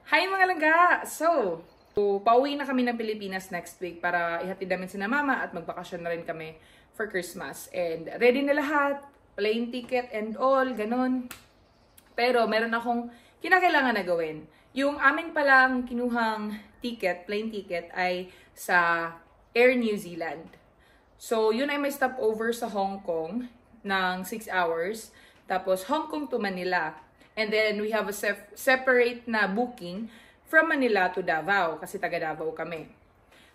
Hi mga langga! Pauwi na kami ng Pilipinas next week para ihatid namin sina mama at magbakasyon na rin kami for Christmas. And ready na lahat, plane ticket and all, ganun. Pero meron akong kinakailangan na gawin. Yung amin palang kinuhang ticket, plane ticket, ay sa Air New Zealand. So, yun ay may stopover sa Hong Kong ng 6 hours. Tapos, Hong Kong to Manila. And then, we have a separate na booking from Manila to Davao kasi taga Davao kami.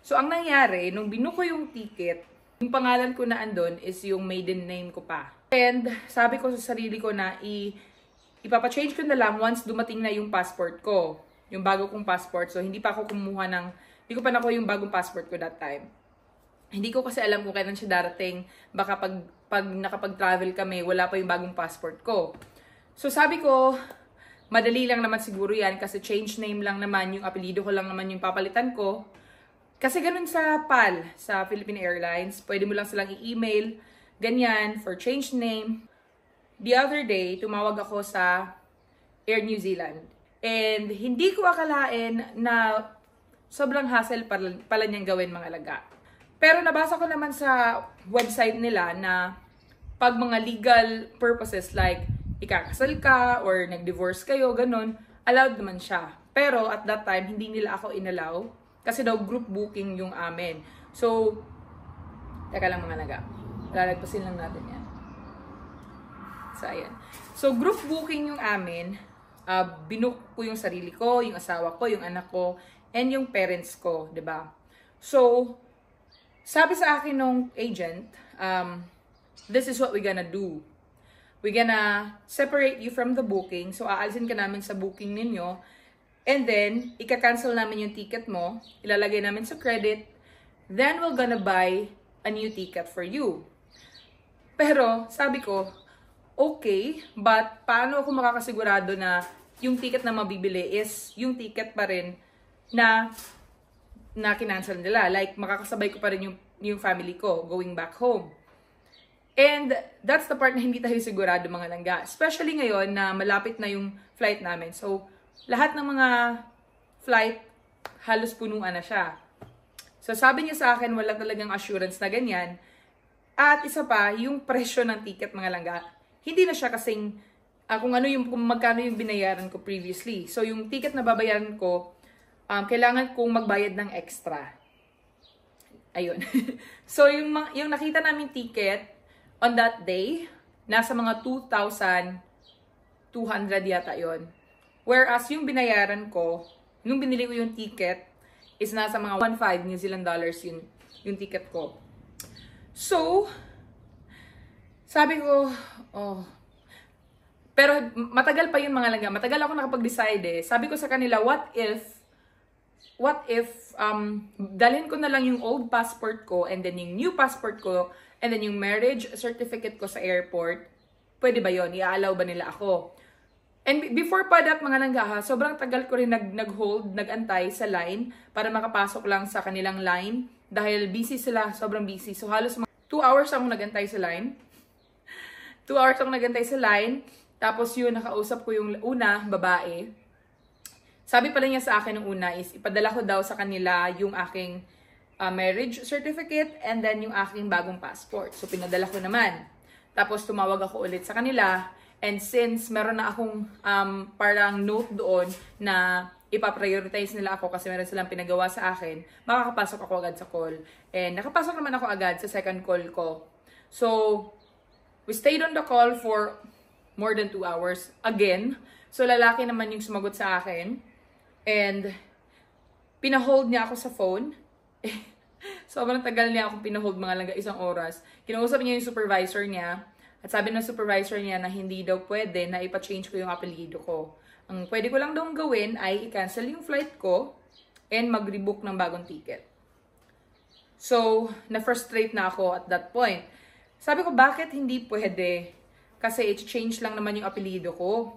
So, ang nangyari, nung binuko yung ticket, yung pangalan ko na andun is yung maiden name ko pa. And sabi ko sa sarili ko na ipapachange ko na lang once dumating na yung passport ko. Yung bago kong passport. So, hindi pa hindi ko pa nakuha yung bagong passport ko that time. Hindi ko kasi alam kung kailan siya darating. Baka pag nakapag-travel kami, wala pa yung bagong passport ko. So sabi ko, madali lang naman siguro yan kasi change name lang naman, yung apelido ko lang naman yung papalitan ko. Kasi ganun sa PAL, sa Philippine Airlines, pwede mo lang silang i-email, ganyan, for change name. The other day, tumawag ako sa Air New Zealand. And hindi ko akalain na sobrang hassle pala niyang gawin mga laga. Pero nabasa ko naman sa website nila na pag mga legal purposes like ikakasal ka or nag-divorce kayo, ganun, allowed naman siya. Pero at that time, hindi nila ako inallow kasi daw group booking yung amin. So, teka lang mga laga. Lalagpasin lang natin yan. So, ayan. So, group booking yung amin. Binook ko yung sarili ko, yung asawa ko, yung anak ko, and yung parents ko, 'di ba? So, sabi sa akin nung agent, this is what we're gonna do. We're gonna separate you from the booking. So, aalisin ka namin sa booking ninyo. And then, ika-cancel namin yung ticket mo. Ilalagay namin sa credit. Then, we're gonna buy a new ticket for you. Pero, sabi ko, okay, but paano ako makakasigurado na yung ticket na mabibili is yung ticket pa rin na kinancel nila? Like, makakasabay ko pa rin yung family ko going back home. And that's the part na hindi tayo sigurado mga langga. Especially ngayon na malapit na yung flight namin. So, lahat ng mga flight, halos punuan na siya. So, sabi niya sa akin, wala talagang assurance na ganyan. At isa pa, yung presyo ng ticket mga langga, hindi na siya kasing kung magkano yung binayaran ko previously. So, yung ticket na babayaran ko, kailangan kong magbayad ng extra. Ayun. So, yung nakita namin ticket, on that day, nasa mga 2,200 yata yon. Whereas yung binayaran ko, nung binili ko yung ticket, is nasa mga 1.5 New Zealand dollars yung ticket ko. So, sabi ko, oh. Pero matagal pa yun mga langga. Matagal ako nakapag-decide eh. Sabi ko sa kanila, what if dalhin ko na lang yung old passport ko and then yung new passport ko and then yung marriage certificate ko sa airport, pwede ba yun? I-allow ba nila ako? And before pa that mga langga ha, sobrang tagal ko rin nag-hold, nag-antay sa line para makapasok lang sa kanilang line dahil busy sila, sobrang busy. So halos 2 hours akong nag-antay sa line. 2 hours akong nag-antay sa line. Tapos yun, nakausap ko yung una, babae. Sabi pala niya sa akin nung una is ipadala ko daw sa kanila yung aking marriage certificate and then yung aking bagong passport. So, pinadala ko naman. Tapos, tumawag ako ulit sa kanila. And since meron na akong parang note doon na ipaprioritize nila ako kasi meron silang pinagawa sa akin, makakapasok ako agad sa call. And nakapasok naman ako agad sa second call ko. So, we stayed on the call for more than 2 hours again. So, lalaki naman yung sumagot sa akin. And, pinahold niya ako sa phone. Sobrang tagal niya akong pinahold mga langga, 1 oras. Kinausap niya yung supervisor niya. At sabi ng supervisor niya na hindi daw pwede na ipa-change ko yung apelido ko. Ang pwede ko lang daw gawin ay i-cancel yung flight ko and mag-rebook ng bagong ticket. So, na-frustrate na ako at that point. Sabi ko, bakit hindi pwede? Kasi i-change lang naman yung apelido ko.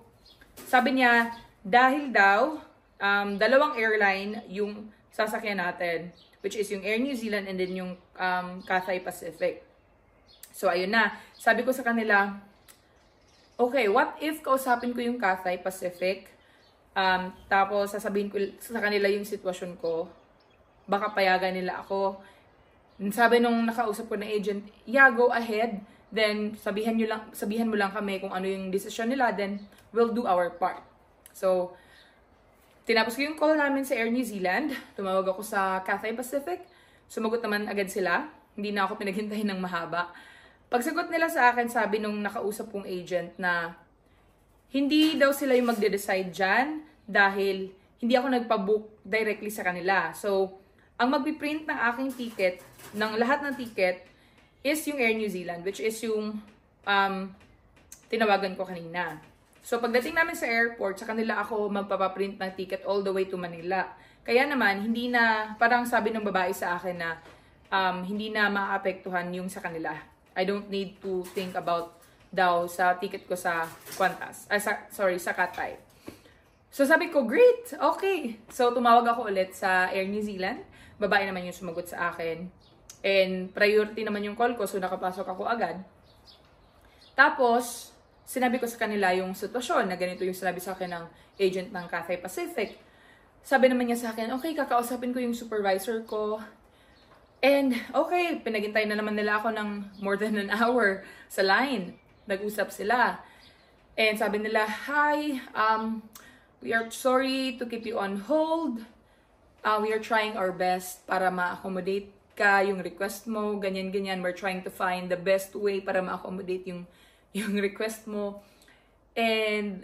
Sabi niya, dahil daw, 2 airline yung sasakyan natin, which is yung Air New Zealand and then yung Cathay Pacific. So, ayun na. Sabi ko sa kanila, okay, what if kausapin ko yung Cathay Pacific Tapos sasabihin ko sa kanila yung sitwasyon ko. Baka payagan nila ako. Sabi nung nakausap ko na agent, yeah, go ahead. Then sabihan mo lang kami kung ano yung decision nila, then we'll do our part. So, tinapos ko yung call namin sa Air New Zealand. Tumawag ako sa Cathay Pacific. Sumagot naman agad sila. Hindi na ako pinaghintahin ng mahaba. Pagsagot nila sa akin, sabi nung nakausap kong agent na hindi daw sila yung magde-decide dyan dahil hindi ako nagpa-book directly sa kanila. So, ang magpiprint ng aking ticket, ng lahat ng ticket, is yung Air New Zealand, which is yung tinawagan ko kanina. So, pagdating namin sa airport, sa kanila ako magpapaprint ng ticket all the way to Manila. Kaya naman, hindi na, parang sabi ng babae sa akin na hindi na maapektuhan yung sa kanila. I don't need to think about daw sa ticket ko sa Qantas. Sa Cathay. So, sabi ko, great! Okay! So, tumawag ako ulit sa Air New Zealand. Babae naman yung sumagot sa akin. And priority naman yung call ko, so nakapasok ako agad. Tapos, sinabi ko sa kanila yung sitwasyon na ganito yung sinabi sa akin ng agent ng Cathay Pacific. Sabi naman niya sa akin, okay, kakausapin ko yung supervisor ko. And okay, pinaghintay na naman nila ako ng more than an hour sa line. Nag-usap sila. And sabi nila, hi, we are sorry to keep you on hold. We are trying our best para ma-accommodate ka, yung request mo, ganyan-ganyan. We're trying to find the best way para ma-accommodate yung request mo. And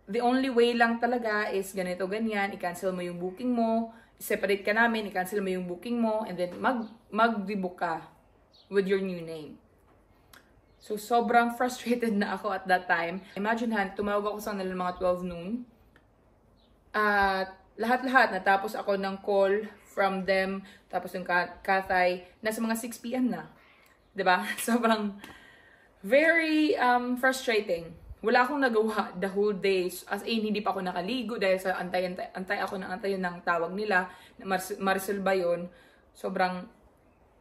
the only way lang talaga is ganito, ganyan. I-cancel mo yung booking mo. Separate ka namin, i-cancel mo yung booking mo. And then mag-rebook ka with your new name. So, sobrang frustrated na ako at that time. Imagine, tumawag ako sa nila mga 12 noon. At lahat-lahat, natapos ako ng call from them, tapos yung Cathay, nasa mga 6 p.m. na. 'Di ba? Sobrang very frustrating. Wala akong nagawa the whole day. As in, hindi pa ako nakaligo dahil sa antay ako ng tawag nila, na ma-resolve yun. Sobrang,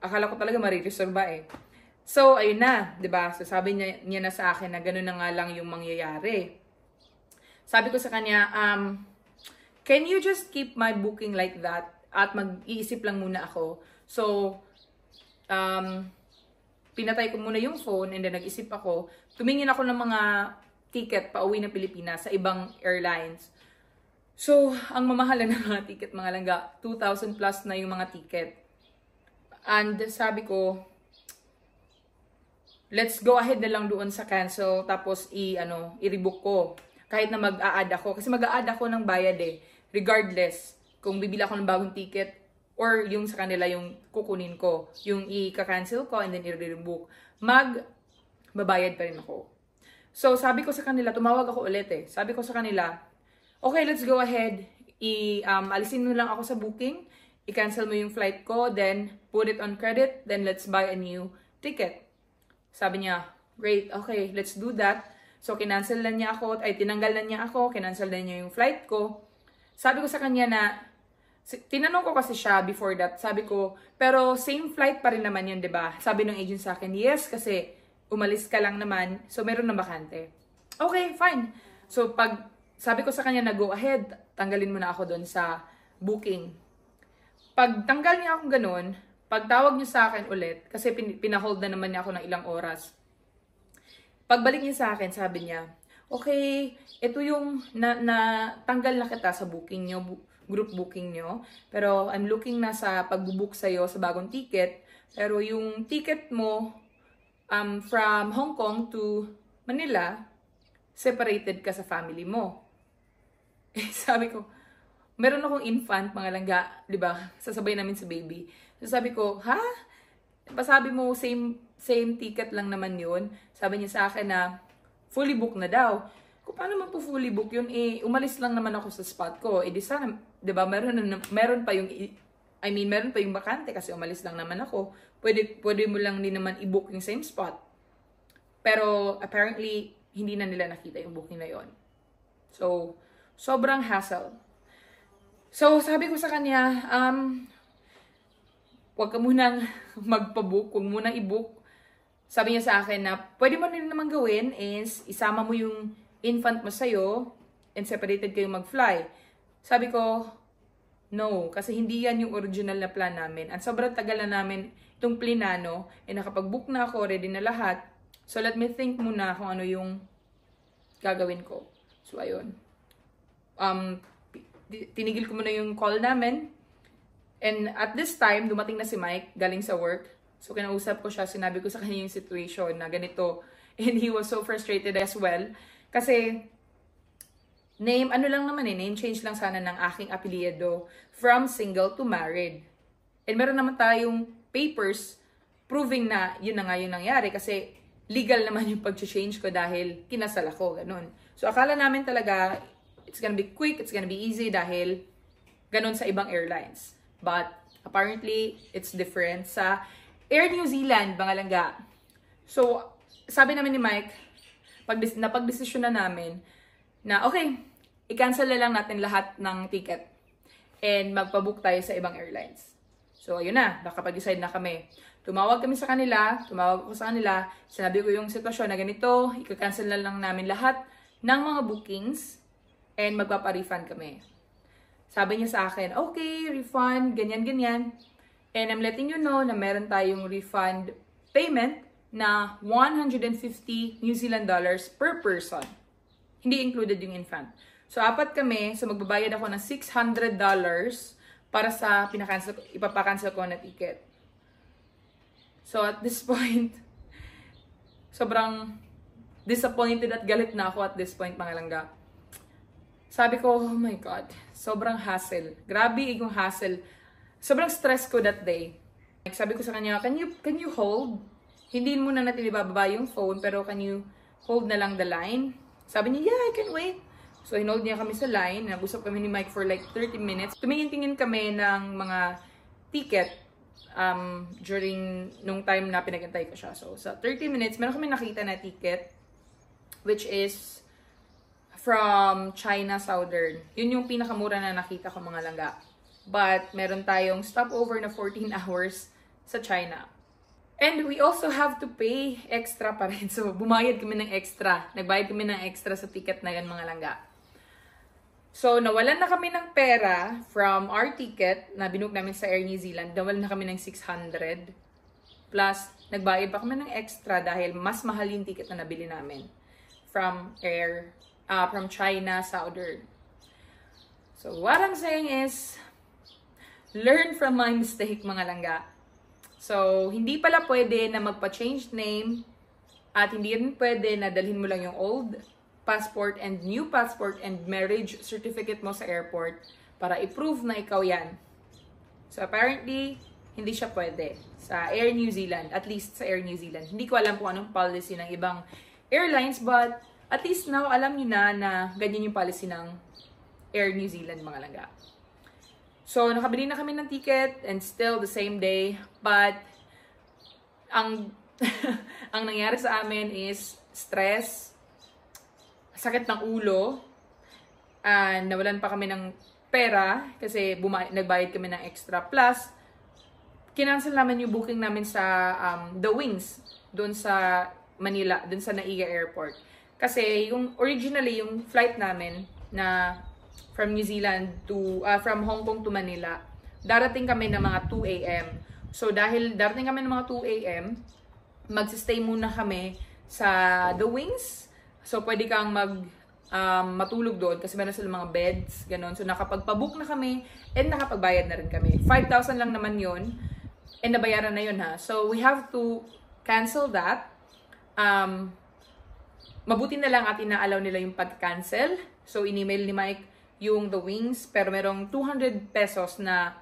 akala ko talaga ma-resolve eh. So, ayun na, 'di ba? So, sabi niya na sa akin na gano'n na nga lang yung mangyayari. Sabi ko sa kanya, can you just keep my booking like that? At mag-iisip lang muna ako. So, pinatay ko muna yung phone and then nag-isip ako. Tumingin ako ng mga ticket pa uwi ng Pilipinas sa ibang airlines. So, ang mamahala ng mga ticket, mga langga, 2,000 plus na yung mga ticket. And sabi ko, let's go ahead na lang doon sa cancel tapos i-rebook ko. Kahit na mag-a-add ako. Kasi mag-a-add ako ng bayad eh. Regardless, kung bibili ako ng bagong ticket or yung sa kanila yung kukunin ko, yung i-cancel ko and then i-rebook, magbabayad pa rin ako. So, sabi ko sa kanila, tumawag ako ulit eh. Sabi ko sa kanila, okay, let's go ahead. Alisin mo lang ako sa booking, i-cancel mo yung flight ko, then put it on credit, then let's buy a new ticket. Sabi niya, great, okay, let's do that. So, kinancel na niya ako, tinanggal na niya ako, kinancel na niya yung flight ko. Sabi ko sa kanya na, tinanong ko kasi siya before that, sabi ko, pero same flight pa rin naman yun, diba? Sabi ng agent sa akin, yes, kasi umalis ka lang naman, so meron na bakante. Okay, fine. So, sabi ko sa kanya na go ahead, tanggalin mo na ako doon sa booking. Pag tanggal niya akong ganun, pagtawag niya sa akin ulit, kasi pinahold na naman niya ako ng ilang oras, pagbalik niya sa akin, sabi niya, okay, ito yung tanggal na kita sa booking nyo, group booking nyo. Pero I'm looking na sa pag-book sa'yo sa bagong ticket. Pero yung ticket mo from Hong Kong to Manila, separated ka sa family mo. Eh, sabi ko, meron akong infant, mga langga, di ba? Sasabay namin sa baby. So sabi ko, ha? Sabi mo, same ticket lang naman yun. Sabi niya sa akin na, fully book na daw. Kung paano man po fully book yun, umalis lang naman ako sa spot ko. Di sana, di ba, meron pa yung bakante kasi umalis lang naman ako. Pwede mo lang din naman i-book yung same spot. Pero apparently, hindi na nila nakita yung booking na yon. So, sobrang hassle. So, sabi ko sa kanya, huwag ka munang magpa-book, huwag munang i-book. Sabi niya sa akin na, pwede mo rin naman gawin is, isama mo yung infant mo sa'yo, and separated kayong mag-fly. Sabi ko, no, kasi hindi yan yung original na plan namin. At sobrang tagal na namin itong plinano, nakapag-book na ako, ready na lahat. So, let me think muna kung ano yung gagawin ko. So, ayun. Tinigil ko muna yung call namin. And at this time, dumating na si Mike, galing sa work. So, kinausap ko siya, sinabi ko sa kanya yung situation na ganito. And he was so frustrated as well. Kasi, name change lang sana ng aking apelyido from single to married. And meron naman tayong papers proving na yun na nga yung nangyari. Kasi, legal naman yung pag-change ko dahil kinasal ako, ganun. So, akala namin talaga, it's gonna be quick, it's gonna be easy dahil ganun sa ibang airlines. But, apparently, it's different sa Air New Zealand, mga langga. So, sabi namin ni Mike, napag-desisyon na namin na, okay, i-cancel na lang natin lahat ng ticket and magpabook tayo sa ibang airlines. So, ayun na, nakapag-decide na kami. Tumawag ko sa kanila, sinabi ko yung sitwasyon na ganito, i-cancel na lang namin lahat ng mga bookings and magpapa-refund kami. Sabi niya sa akin, okay, refund, ganyan. And I'm letting you know na meron tayong refund payment na 150 New Zealand dollars per person. Hindi included yung infant. So, 4 kami, so magbabayad ako ng $600 para sa ipapakancel ko na ticket. So, at this point, sobrang disappointed at galit na ako at this point, mga langga. Sabi ko, oh my God, sobrang hassle. Grabe yung hassle. Sobrang stress ko that day. Sabi ko sa kanya, can you hold? Hindi muna natin ibababa yung phone, pero can you hold na lang the line? Sabi niya, yeah, I can wait. So, hinold niya kami sa line. Nag-usap kami ni Mike for like 30 minutes. Tumingin-tingin kami ng mga ticket during nung time na pinagantay ko siya. So, sa 30 minutes, meron kami nakita na ticket, which is from China Southern. Yun yung pinakamura na nakita ko, mga langga. But, meron tayong stopover na 14 hours sa China. And we also have to pay extra pa rin. So, bumayad kami ng extra. Nagbayad kami ng extra sa ticket na yan, mga langga. So, nawalan na kami ng pera from our ticket na binook namin sa Air New Zealand. Nawalan na kami ng 600. Plus, nagbayad pa kami ng extra dahil mas mahal yung ticket na nabili namin from China Southern. So, what I'm saying is, learn from my mistake, mga langga. So, hindi pala pwede na magpa-change name at hindi rin pwede na dalhin mo lang yung old passport and new passport and marriage certificate mo sa airport para i-prove na ikaw yan. So, apparently, hindi siya pwede sa Air New Zealand, at least sa Air New Zealand. Hindi ko alam kung anong policy ng ibang airlines, but at least now, alam niyo na ganyan yung policy ng Air New Zealand, mga langga. So, nakabili na kami ng ticket and still the same day. But, ang nangyari sa amin is stress, sakit ng ulo, and nawalan pa kami ng pera kasi nagbayad kami ng extra. Plus, kinancel namin yung booking namin sa The Wings, doon sa Manila, doon sa Naiga Airport. Kasi, originally, yung flight namin na from New Zealand from Hong Kong to Manila, darating kami ng mga 2 a.m. So, dahil darating kami ng mga 2 a.m., magsistay muna kami sa The Wings. So, pwede kang matulog doon kasi meron sila mga beds, ganun. So, nakapagpabook na kami and nakapagbayad na rin kami. 5,000 lang naman yun and nabayaran na yun, ha. So, we have to cancel that. Mabuti na lang at inaalaw nila yung pag-cancel. So, in-email ni Mike yung The Wings, pero merong 200 pesos na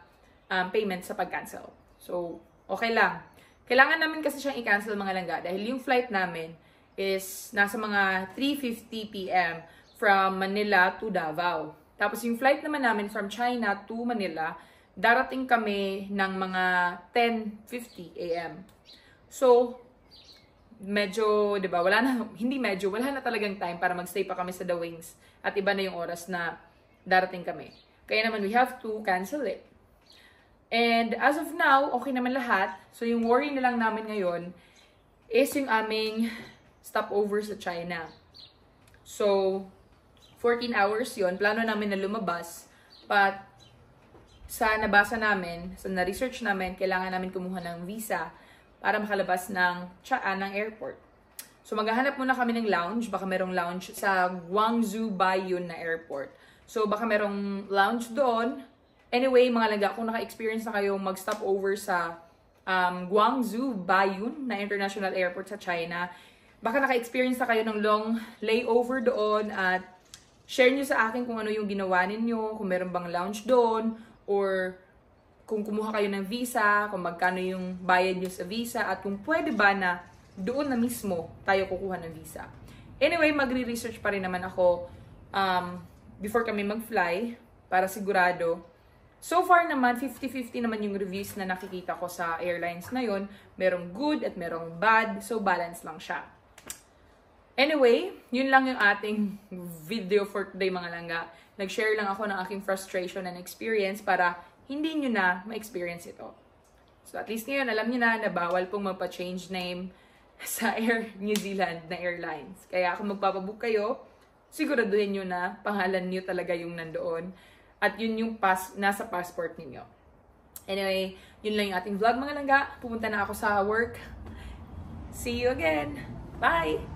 payment sa pag-cancel. So, okay lang. Kailangan namin kasi siyang i-cancel, mga langga, dahil yung flight namin is nasa mga 3:50 p.m. from Manila to Davao. Tapos yung flight naman namin from China to Manila, darating kami ng mga 10:50 a.m. So, medyo, di ba, wala na talagang time para magstay pa kami sa The Wings at iba na yung oras na darating kami. Kaya naman, we have to cancel it. And as of now, okay naman lahat. So, yung worry na lang namin ngayon is yung aming stopover sa China. So, 14 hours yon. Plano namin na lumabas. But, sa nabasa namin, sa na-research namin, kailangan namin kumuha ng visa para makalabas ng airport. So, maghahanap muna kami ng lounge. Baka merong lounge sa Guangzhou Baiyun na airport. So, baka merong lounge doon. Anyway, mga langga, kung naka-experience na kayo mag-stop over sa Guangzhou Baiyun na international airport sa China, baka naka-experience na kayo ng long layover doon at share nyo sa akin kung ano yung ginawa ninyo, kung meron bang lounge doon, or kung kumuha kayo ng visa, kung magkano yung bayad nyo sa visa, at kung pwede ba na doon na mismo tayo kukuha ng visa. Anyway, magre-research pa rin naman ako before kami mag-fly para sigurado. So far naman, 50-50 naman yung reviews na nakikita ko sa airlines na yun. Merong good at merong bad, so balance lang siya. Anyway, yun lang yung ating video for today mga langga. Nag-share lang ako ng aking frustration and experience para hindi nyo na ma-experience ito. So at least ngayon, alam nyo na bawal pong magpa-change name sa Air New Zealand na airlines. Kaya kung magpapabook kayo, siguraduhin nyo na pangalan nyo talaga yung nandoon. At yun yung nasa passport ninyo. Anyway, yun lang yung ating vlog mga langga. Pupunta na ako sa work. See you again. Bye!